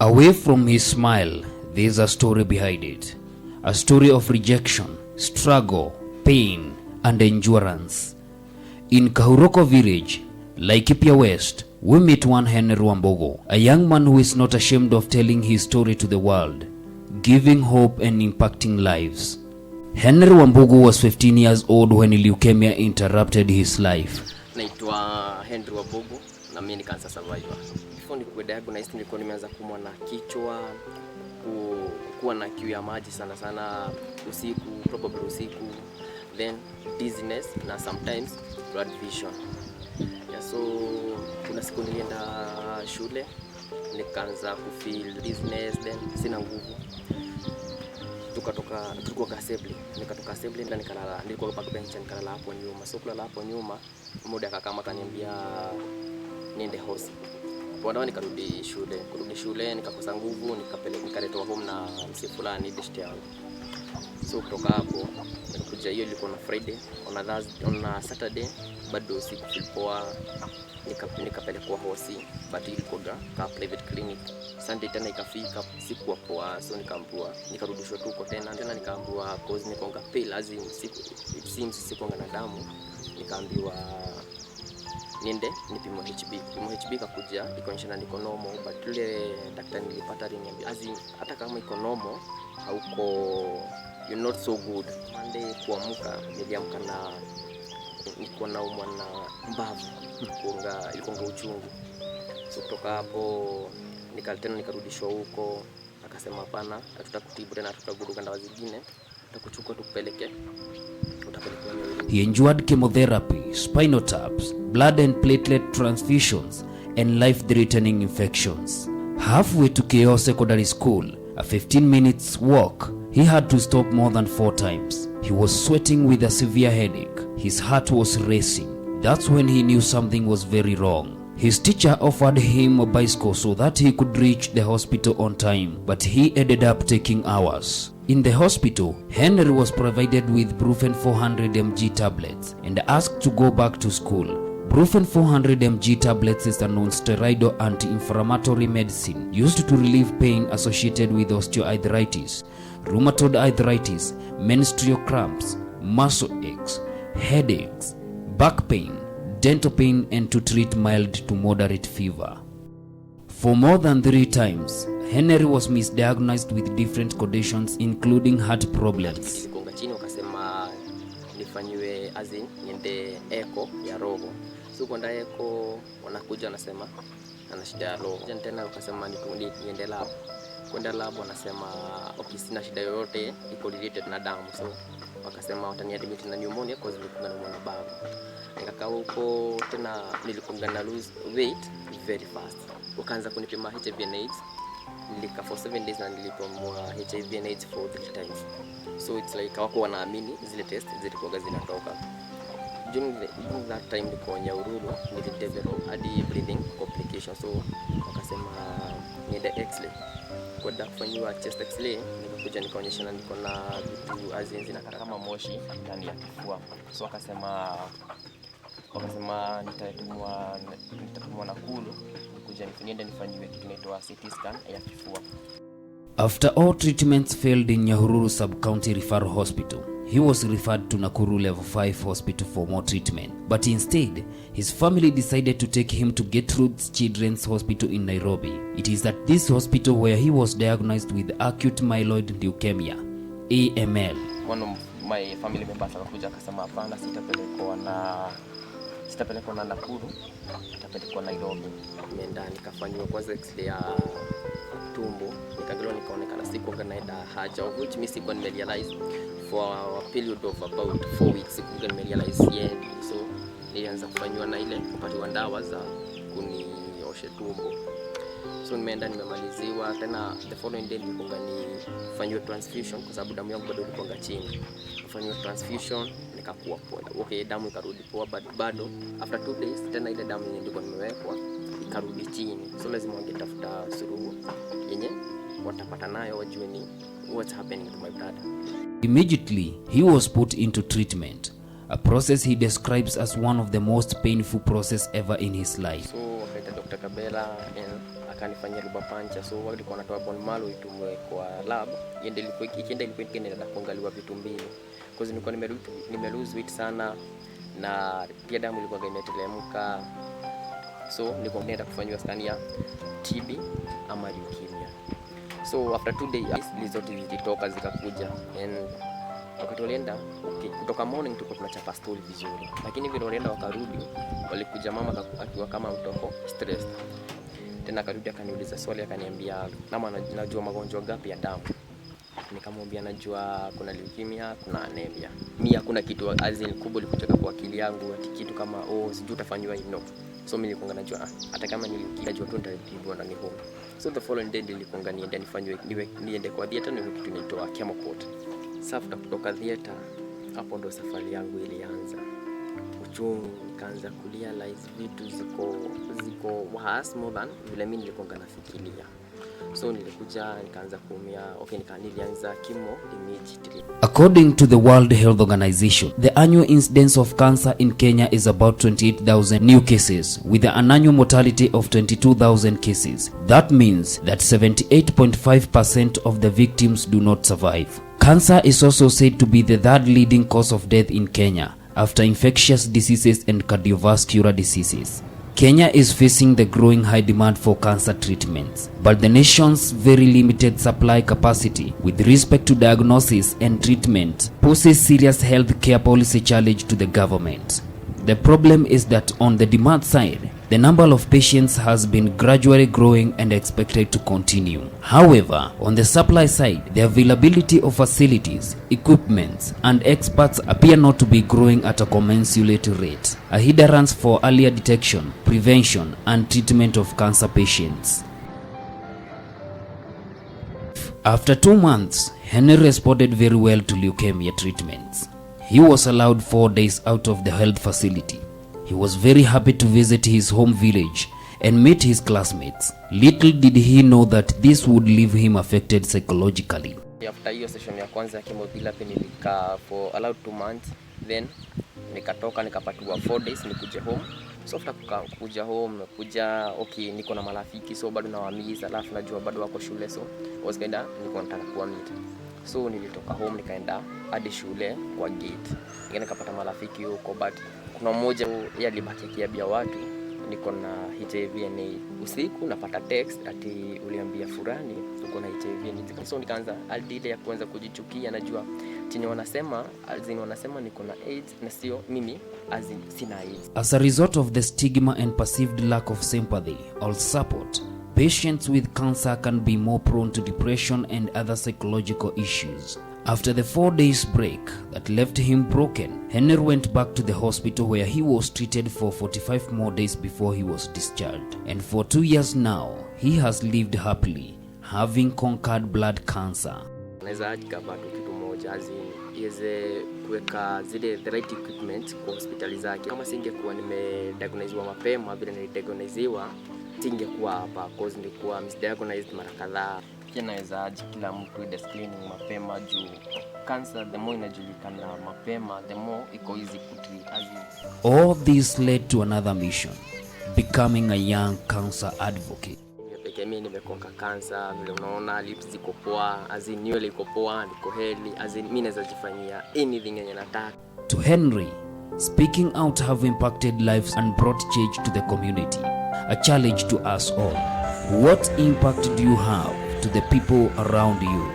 Away from his smile, there's a story behind it. A story of rejection, struggle, pain, and endurance. In Kahuroko village, Laikipia West, we meet one Henry Wambugu, a young man who is not ashamed of telling his story to the world, giving hope and impacting lives. Henry Wambugu was 15 years old when leukemia interrupted his life. Naitwa Henry Wambugu na mimi ni cancer survivor. Before nikuwe diagnosed nilikuwa nimeanza kuumwa na kichwa, kuwa na kiu ya maji sana usiku, probably usiku, then dizziness na sometimes blood vision. Yeah, so kuna siku nilienda shule nikaanza kufeel dizziness, then sina nguvu. Tulikuwa assembly, nikatoka assembly na nikalala, nilikuwa backbench nikalala hapo nyuma. So kulala hapo nyuma muda akakama akaniambia niende hosi. Baadaye nikarudi shule nikakosa nguvu, nikaletwa home na msi fulani best yangu. So kutoka hapo nilikuja, hiyo ilikuwa na Friday, on Saturday bado sikufeel poa, nikapelekwa hosi, but ilikuwa ka private clinic. Sunday tena ikafika sikuwa poa, so nikarudishwa tu tena nikaambiwa cause nikonga pale as in it seems sikonga na damu, nikaambiwa niende nipimwe HB kakuja ikaonyesha niko normal, but yule daktari nilipata aliniambia as in hata kama iko normal hauko, you're not so good. Monday kuamka niliamka na niko na umwa na mbavu, ilikuwa uchungu. So kutoka hapo nikarudishwa huko, akasema hapana, hatutakutibu tena, hatutaguruka dawa zingine, tutakuchukua tukupeleke. He endured chemotherapy, spinal taps, blood and platelet transfusions, and life-threatening infections. Halfway to Keio Secondary School, a 15 minutes walk, he had to stop more than 4 times. He was sweating with a severe headache. His heart was racing. That's when he knew something was very wrong. His teacher offered him a bicycle so that he could reach the hospital on time, but he ended up taking hours. In the hospital, Henry was provided with Brufen 400 mg tablets and asked to go back to school. Brufen 400 mg tablets is a non-steroidal anti-inflammatory medicine used to relieve pain associated with osteoarthritis, rheumatoid arthritis, menstrual cramps, muscle aches, headaches, back pain, dental pain, and to treat mild to moderate fever. For more than 3 times, Henry was misdiagnosed with different conditions including heart problems. Nilikonga chini wakasema nifanywe azin niende echo ya roho. So kwenda echo wanakuja wanasema ana shida ya roho. Tena wakasema niende lab. Kwenda lab wanasema okay, sina shida yoyote iko related na damu. So wakasema wataniadmit na pneumonia cause nilikuwa na bavu. Nikakaa huko tena, nilikuwa na lose weight very fast. Wakaanza kunipima HIV and AIDS. Nilika for 7 days na nilipimwa HIV and AIDS for 3 times. So it's like hawako wanaamini zile test zilikuwa zinatoka. During that time nilikuwa Nyahururu, nilidevelop hadi breathing complications. So wakasema niende X-ray. Kwa kufanywa chest X-ray nikakuja nikaonyeshana niko na vitu azinzi na kama moshi ndani ya kifua. So wakasema nitatumwa Nakuru kuja nifanywe kitu kinaitwa CT scan ya kifua. After all treatments failed in Nyahururu Sub-County Referral Hospital, he was referred to Nakuru Level 5 Hospital for more treatment. But instead, his family decided to take him to Gertrude's Children's Hospital in Nairobi. It is at this hospital where he was diagnosed with acute myeloid leukemia, AML. One of my family members akakuja akasema hapana, sitapelekwa na Nakuru, nitapelekwa Nairobi. Nimeenda nikafanywa kwanza X-ray ya tumbo, nikaangalia nikaonekana sikuwa naenda haja, of which mimi sikuwa nimerealize for a period of about 4 weeks sikuwa nimerealize yet. So nilianza kufanywa na ile kupatiwa dawa za kuniosha tumbo. So nimeenda nimemaliziwa tena, the following day nilikuwa nifanywe transfusion kwa sababu damu yangu bado ilikuwa chini. Kufanywa transfusion nikakuwa poa. Okay, damu ikarudi poa, but bado after 2 days tena ile damu yenye nilikuwa nimewekwa ikarudi chini. So lazima wangetafuta suluhu yenye watapata nayo wajue ni what's happening to my brother. Immediately, he was put into treatment, a process he describes as one of the most painful process ever in his life. So Dr. Kabela akanifanyia rubber puncture, so walikuwa wanatoa bone marrow itumwe kwa lab, ikienda inaenda kuangaliwa vitu mbili, because nilikuwa nime lose weight sana na pia damu ilikuwa imetelemka, so nilikuwa naenda kufanywa scan ya TB ama leukemia. So after 2 days result zilitoka zikakuja, and wakati walienda kutoka morning tulikuwa tunachapa story vizuri, lakini vile walienda wakarudi, walikuja mama akiwa kama mtoko stressed. Tena akarudi akaniuliza swali, akaniambia mama, najua magonjwa gapi ya damu? Nikamwambia najua kuna leukemia, kuna anemia. Mimi hakuna kitu azin kubwa likutoka kwa akili yangu ati kitu kama sijui utafanywa hino. So mimi nilikuwa najua hata kama nilijua tu nitatibiwa na niho. So the following day nilikuwa niende nifanywe niende kwa theater, ndio kitu inaitwa chemotherapy. Sasa kutoka theater hapo ndo safari yangu ilianza. Uchungu, nikaanza kurealize vitu ziko worse more than vile mimi nilikuwa nafikiria. So nilikuja nikaanza kuumia, nilianza chemo immediately. According to the World Health Organization, the annual incidence of cancer in Kenya is about 28,000 new cases, with an annual mortality of 22,000 cases. That means that 78.5% of the victims do not survive. Cancer is also said to be the third leading cause of death in Kenya, after infectious diseases and cardiovascular diseases. Kenya is facing the growing high demand for cancer treatments, but the nation's very limited supply capacity with respect to diagnosis and treatment poses serious healthcare policy challenge to the government. The problem is that on the demand side, the number of patients has been gradually growing and expected to continue. However, on the supply side, the availability of facilities, equipments, and experts appear not to be growing at a commensurate rate, a hindrance for earlier detection, prevention, and treatment of cancer patients. After 2 months, Henry responded very well to leukemia treatments. He was allowed 4 days out of the health facility. He was very happy to visit his home village and meet his classmates. Little did he know that this would leave him affected psychologically. After hiyo session ya kwanza ya chemotherapy nilikaa for allowed 2 months, then nikatoka nikapatiwa 4 days nikuje home. So after kuja home, niko na marafiki, so bado nawaamiza, alafu najua bado wako shule, so wasikaenda niko nataka kuwa meet. So nilitoka home nikaenda hadi shule kwa gate. Nikapata marafiki huko, but kuna mmoja alibaki akiambia watu niko na HIV and AIDS. Usiku napata text ati uliambia fulani uko na HIV and AIDS. So nikaanza aldile ya kuanza kujichukia, najua chenye wanasema niko na AIDS na sio mimi sina AIDS. As a result of the stigma and perceived lack of sympathy or support, patients with cancer can be more prone to depression and other psychological issues. After the 4 days break that left him broken, Henry went back to the hospital where he was treated for 45 more days before he was discharged. And for 2 years now, he has lived happily, having conquered blood cancer. Naweza bado kitu moja iweze kuweka the right equipment kwa hospitali zake. Kama singekuwa nimediagnosewa mapema vile nilidiagnosewa, singekuwa hapa, cause nilikuwa misdiagnosed mara kadhaa. Pia naweza kila mtu ide screening mapema juu cancer the more inajulikana mapema the more iko easy to treat. All this led to another mission, becoming a young cancer advocate. Mimi nimekonka cancer, vile unaona lips ziko poa, nywele iko poa, niko healthy, mimi naweza jifanyia anything yenye nataka. To Henry, speaking out have impacted lives and brought change to the community, a challenge to us all. What impact do you have to the people around you?